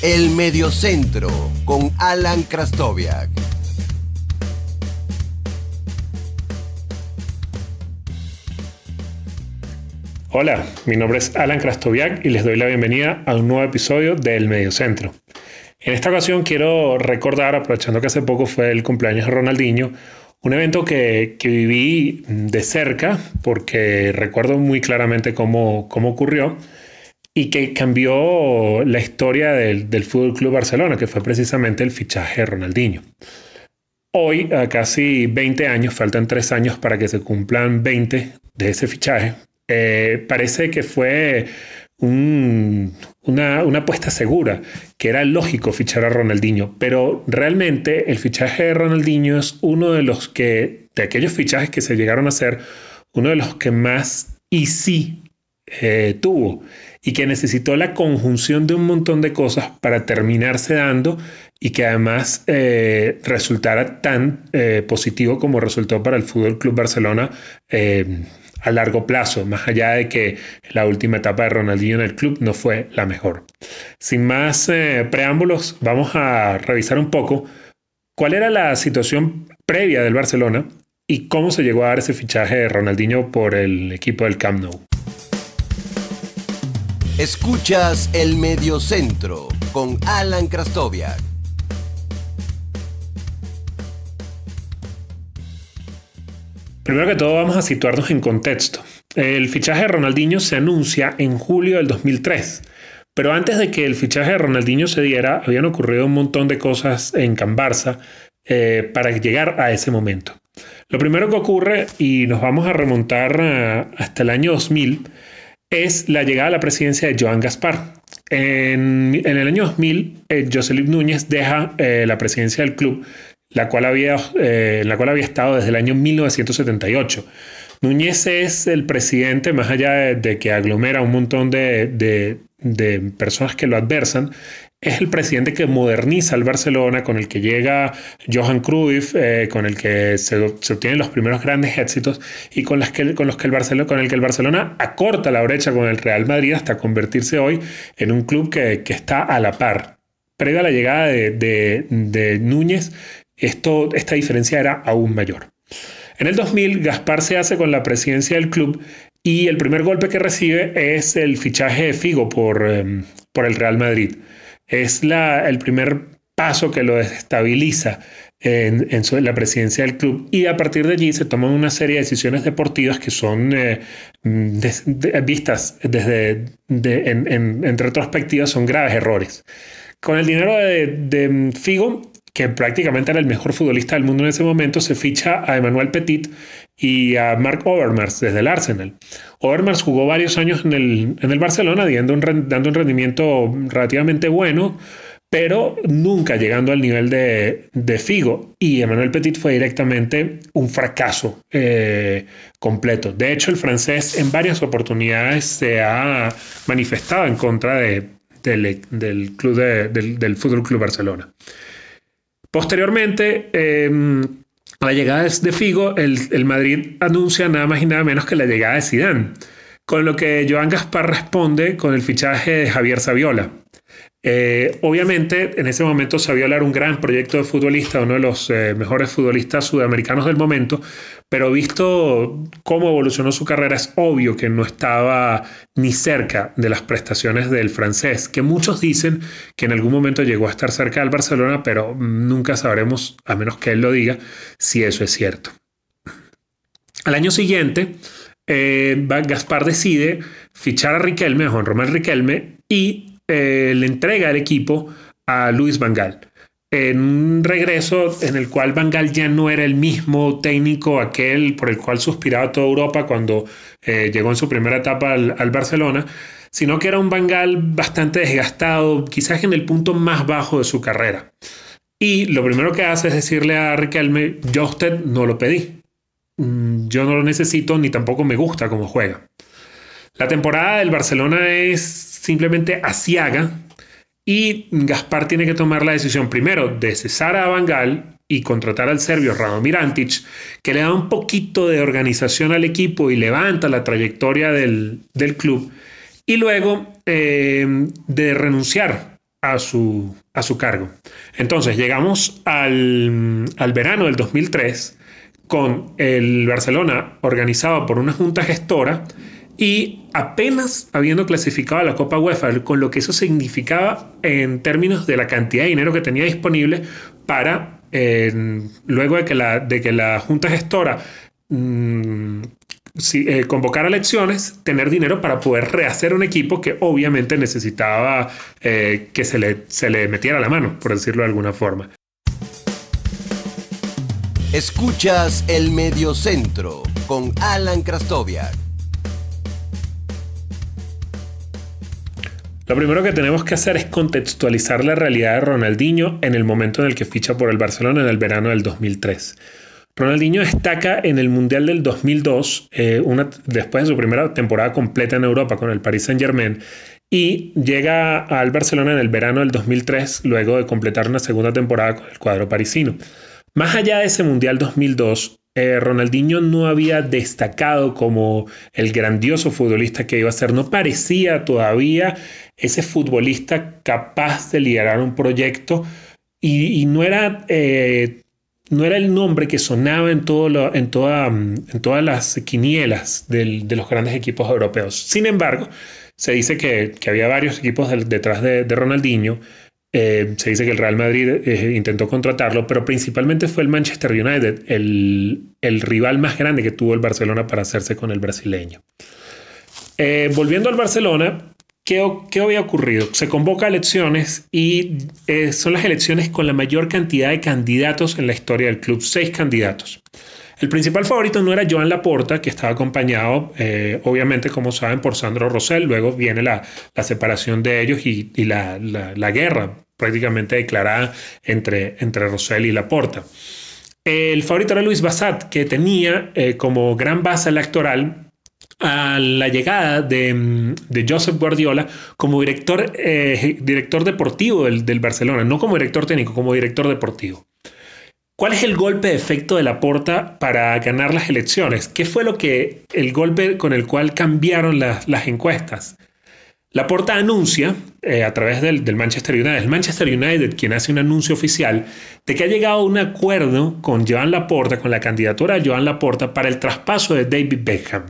El Mediocentro con Alan Krastoviak. Hola, mi nombre es Alan Krastoviak y les doy la bienvenida a un nuevo episodio de El Mediocentro. En esta ocasión quiero recordar, aprovechando que hace poco fue el cumpleaños de Ronaldinho, un evento que viví de cerca porque recuerdo muy claramente cómo ocurrió y que cambió la historia del Fútbol Club Barcelona, que fue precisamente el fichaje de Ronaldinho. Hoy, a casi 20 años, faltan 3 años para que se cumplan 20 de ese fichaje. Parece que fue una apuesta segura, que era lógico fichar a Ronaldinho, pero realmente el fichaje de Ronaldinho es uno de aquellos fichajes que se llegaron a hacer, uno de los que más sí tuvo y que necesitó la conjunción de un montón de cosas para terminarse dando y que además resultara tan positivo como resultó para el Fútbol Club Barcelona a largo plazo, más allá de que la última etapa de Ronaldinho en el club no fue la mejor. Sin más preámbulos, vamos a revisar un poco cuál era la situación previa del Barcelona y cómo se llegó a dar ese fichaje de Ronaldinho por el equipo del Camp Nou. Escuchas El Mediocentro con Alan Krastoviak. Primero que todo vamos a situarnos en contexto. El fichaje de Ronaldinho se anuncia en julio del 2003, pero antes de que el fichaje de Ronaldinho se diera, habían ocurrido un montón de cosas en Can Barça para llegar a ese momento. Lo primero que ocurre, y nos vamos a remontar hasta el año 2000, es la llegada a la presidencia de Joan Gaspar. En el año 2000, José Luis Núñez deja la presidencia del club, en la cual había estado desde el año 1978. Núñez es el presidente, más allá de que aglomera un montón de personas que lo adversan, es el presidente que moderniza el Barcelona, con el que llega Johan Cruyff, con el que se obtienen los primeros grandes éxitos y con el que el Barcelona acorta la brecha con el Real Madrid hasta convertirse hoy en un club que está a la par. Previa a la llegada de Núñez, esta diferencia era aún mayor. En el 2000, Gaspar se hace con la presidencia del club y el primer golpe que recibe es el fichaje de Figo por el Real Madrid. Es el primer paso que lo desestabiliza en la presidencia del club, y a partir de allí se toman una serie de decisiones deportivas que son vistas en retrospectiva, son graves errores. Con el dinero de Figo, que prácticamente era el mejor futbolista del mundo en ese momento, se ficha a Emmanuel Petit y a Marc Overmars desde el Arsenal. Overmars jugó varios años en el Barcelona, dando un rendimiento relativamente bueno, pero nunca llegando al nivel de Figo. Y Emmanuel Petit fue directamente un fracaso completo. De hecho, el francés en varias oportunidades se ha manifestado en contra del Fútbol Club Barcelona. Posteriormente, a la llegada de Figo, el Madrid anuncia nada más y nada menos que la llegada de Zidane, con lo que Joan Gaspar responde con el fichaje de Javier Saviola. Obviamente, en ese momento Saviola era un gran proyecto de futbolista, uno de los mejores futbolistas sudamericanos del momento, pero visto cómo evolucionó su carrera, es obvio que no estaba ni cerca de las prestaciones del francés, que muchos dicen que en algún momento llegó a estar cerca del Barcelona, pero nunca sabremos, a menos que él lo diga, si eso es cierto. Al año siguiente, Gaspar decide fichar a Juan Román Riquelme, y le entrega el equipo a Luis Van Gaal, en un regreso en el cual Van Gaal ya no era el mismo técnico aquel por el cual suspiraba toda Europa cuando llegó en su primera etapa al Barcelona, sino que era un Van Gaal bastante desgastado, quizás en el punto más bajo de su carrera. Y lo primero que hace es decirle a Riquelme: yo a usted no lo pedí, yo no lo necesito, ni tampoco me gusta cómo juega. La temporada del Barcelona es simplemente aciaga, y Gaspar tiene que tomar la decisión primero de cesar a Van Gaal y contratar al serbio Radomir Antić, que le da un poquito de organización al equipo y levanta la trayectoria del club, y luego de renunciar a su cargo. Entonces llegamos al verano del 2003 con el Barcelona organizado por una junta gestora y apenas habiendo clasificado a la Copa UEFA, con lo que eso significaba en términos de la cantidad de dinero que tenía disponible para, luego de que la junta gestora convocar elecciones, tener dinero para poder rehacer un equipo que obviamente necesitaba que se le metiera la mano, por decirlo de alguna forma. Escuchas El Mediocentro con Alan Krastoviak. Lo primero que tenemos que hacer es contextualizar la realidad de Ronaldinho en el momento en el que ficha por el Barcelona en el verano del 2003. Ronaldinho destaca en el Mundial del 2002, después de su primera temporada completa en Europa con el Paris Saint-Germain, y llega al Barcelona en el verano del 2003, luego de completar una segunda temporada con el cuadro parisino. Más allá de ese Mundial 2002, Ronaldinho no había destacado como el grandioso futbolista que iba a ser. No parecía todavía ese futbolista capaz de liderar un proyecto y no era el nombre que sonaba en todas las quinielas de los grandes equipos europeos. Sin embargo, se dice que había varios equipos detrás de Ronaldinho. Se dice que el Real Madrid intentó contratarlo, pero principalmente fue el Manchester United el rival más grande que tuvo el Barcelona para hacerse con el brasileño. Volviendo al Barcelona, ¿qué había ocurrido? Se convoca elecciones y son las elecciones con la mayor cantidad de candidatos en la historia del club, 6 candidatos. El principal favorito no era Joan Laporta, que estaba acompañado, obviamente, como saben, por Sandro Rosell. Luego viene la separación de ellos y la guerra prácticamente declarada entre Rosell y Laporta. El favorito era Luis Bassat, que tenía como gran base electoral a la llegada de Josep Guardiola como director deportivo del Barcelona, no como director técnico, como director deportivo. ¿Cuál es el golpe de efecto de Laporta para ganar las elecciones? ¿Qué fue el golpe con el cual cambiaron las encuestas? Laporta anuncia a través del Manchester United, el Manchester United quien hace un anuncio oficial de que ha llegado a un acuerdo con Joan Laporta, con la candidatura de Joan Laporta para el traspaso de David Beckham.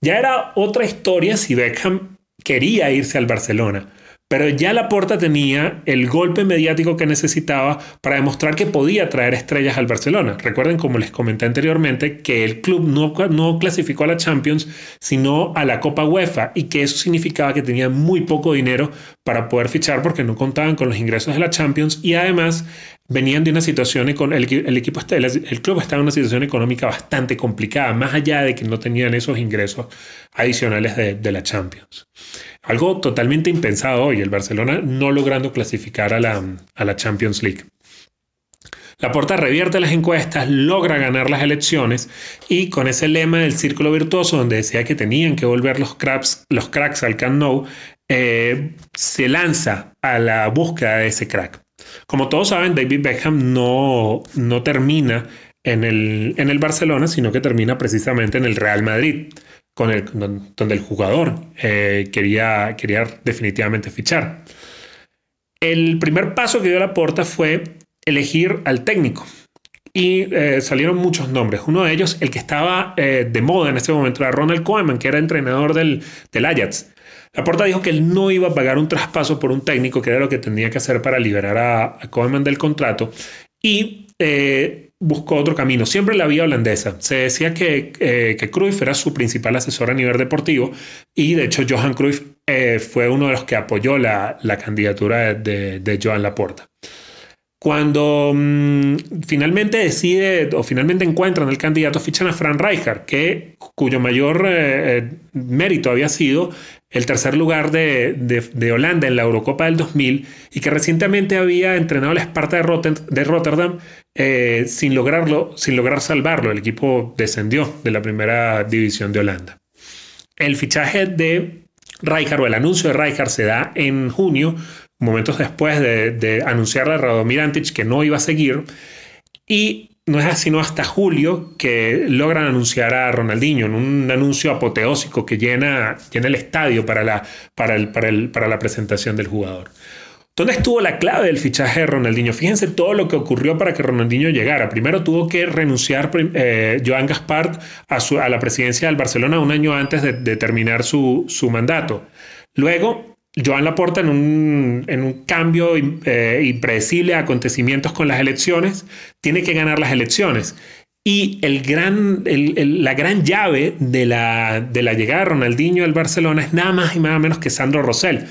Ya era otra historia si Beckham quería irse al Barcelona, pero ya Laporta tenía el golpe mediático que necesitaba para demostrar que podía traer estrellas al Barcelona. Recuerden, como les comenté anteriormente, que el club no clasificó a la Champions, sino a la Copa UEFA, y que eso significaba que tenía muy poco dinero para poder fichar porque no contaban con los ingresos de la Champions y además venían de una situación, el club estaba en una situación económica bastante complicada, más allá de que no tenían esos ingresos adicionales de la Champions. Algo totalmente impensado hoy, el Barcelona no logrando clasificar a la Champions League. Laporta revierte las encuestas, logra ganar las elecciones y con ese lema del círculo virtuoso donde decía que tenían que volver los cracks al Camp Nou, se lanza a la búsqueda de ese crack. Como todos saben, David Beckham no termina en el Barcelona, sino que termina precisamente en el Real Madrid, donde el jugador quería definitivamente fichar. El primer paso que dio Laporta fue elegir al técnico y salieron muchos nombres. Uno de ellos, el que estaba de moda en ese momento, era Ronald Koeman, que era entrenador del Ajax. Laporta dijo que él no iba a pagar un traspaso por un técnico, que era lo que tenía que hacer para liberar a Koeman del contrato, y buscó otro camino, siempre la vía holandesa. Se decía que Cruyff era su principal asesor a nivel deportivo y de hecho Johan Cruyff fue uno de los que apoyó la candidatura de Joan Laporta. Cuando finalmente encuentran el candidato, fichan a Frank Rijkaard, cuyo mayor mérito había sido el tercer lugar de Holanda en la Eurocopa del 2000 y que recientemente había entrenado al Sparta de Rotterdam sin lograr salvarlo. El equipo descendió de la primera división de Holanda. El fichaje de Rijkaard o el anuncio de Rijkaard se da en junio, momentos después de anunciarle a Radomir Antic que no iba a seguir, y no es sino hasta julio que logran anunciar a Ronaldinho en un anuncio apoteósico que llena el estadio para la presentación del jugador. ¿Dónde estuvo la clave del fichaje de Ronaldinho? Fíjense todo lo que ocurrió para que Ronaldinho llegara. Primero tuvo que renunciar Joan Gaspar a la presidencia del Barcelona un año antes de terminar su mandato. Luego, Joan Laporta, en un cambio impredecible de acontecimientos con las elecciones, tiene que ganar las elecciones. Y la gran llave de la llegada de Ronaldinho al Barcelona es nada más y nada menos que Sandro Rosell.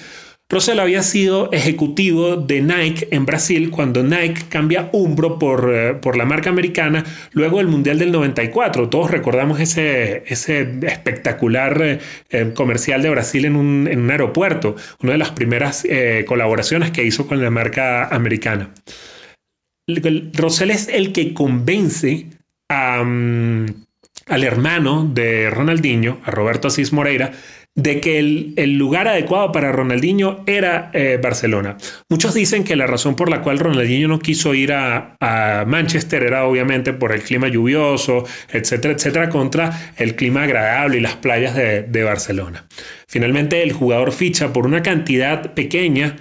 Rosell había sido ejecutivo de Nike en Brasil cuando Nike cambia Umbro por la marca americana luego del Mundial del 94. Todos recordamos ese espectacular comercial de Brasil en un aeropuerto, una de las primeras colaboraciones que hizo con la marca americana. Rosell es el que convence al hermano de Ronaldinho, a Roberto Asís Moreira, de que el lugar adecuado para Ronaldinho era Barcelona. Muchos dicen que la razón por la cual Ronaldinho no quiso ir a Manchester era obviamente por el clima lluvioso, etcétera, etcétera, contra el clima agradable y las playas de Barcelona. Finalmente el jugador ficha por una cantidad pequeña.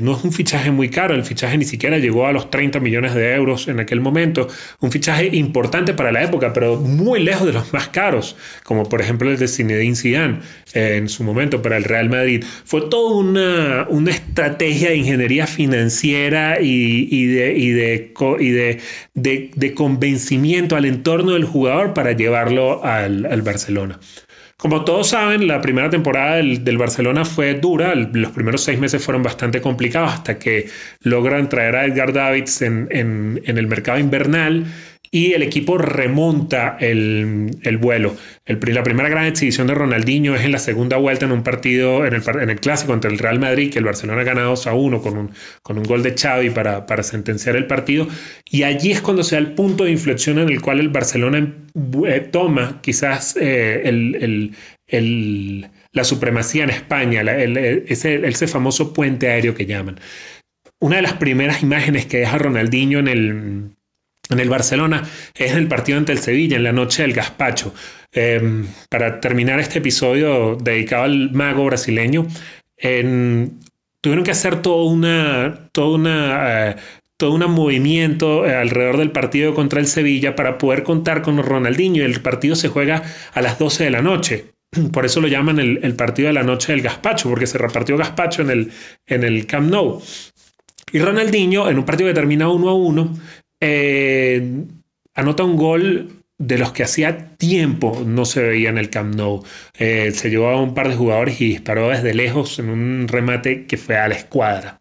No es un fichaje muy caro, el fichaje ni siquiera llegó a los 30 millones de euros en aquel momento, un fichaje importante para la época, pero muy lejos de los más caros, como por ejemplo el de Zinedine Zidane en su momento para el Real Madrid. Fue toda una estrategia de ingeniería financiera y de convencimiento al entorno del jugador para llevarlo al Barcelona. Como todos saben, la primera temporada del Barcelona fue dura. Los primeros 6 meses fueron bastante complicados hasta que logran traer a Edgar Davids en el mercado invernal y el equipo remonta el vuelo. La primera gran exhibición de Ronaldinho es en la segunda vuelta en un partido, en el clásico contra el Real Madrid, que el Barcelona gana 2-1 con un gol de Xavi para sentenciar el partido. Y allí es cuando se da el punto de inflexión en el cual el Barcelona toma quizás la supremacía en España, ese famoso puente aéreo que llaman. Una de las primeras imágenes que deja Ronaldinho en el Barcelona es el partido ante el Sevilla, en la noche del gazpacho. Para terminar este episodio dedicado al mago brasileño, tuvieron que hacer todo un movimiento alrededor del partido contra el Sevilla para poder contar con Ronaldinho. El partido se juega a las 12 de la noche. Por eso lo llaman el partido de la noche del gazpacho, porque se repartió gazpacho en el Camp Nou. Y Ronaldinho, en un partido que termina 1-1, anota un gol de los que hacía tiempo no se veía en el Camp Nou. Se llevó a un par de jugadores y disparó desde lejos en un remate que fue a la escuadra.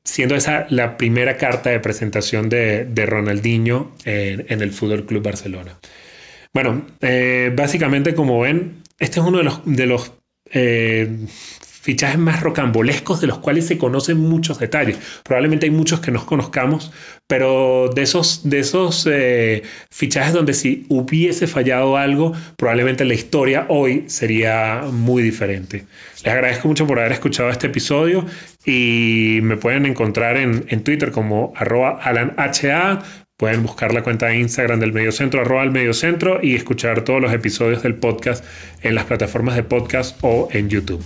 Siendo esa la primera carta de presentación de Ronaldinho en el Fútbol Club Barcelona. Bueno, básicamente, como ven, este es uno de los fichajes más rocambolescos de los cuales se conocen muchos detalles. Probablemente hay muchos que no conozcamos, pero de esos fichajes donde si hubiese fallado algo, probablemente la historia hoy sería muy diferente. Les agradezco mucho por haber escuchado este episodio y me pueden encontrar en Twitter como @AlanHA. Pueden buscar la cuenta de Instagram del Mediocentro, @elmediocentro, y escuchar todos los episodios del podcast en las plataformas de podcast o en YouTube.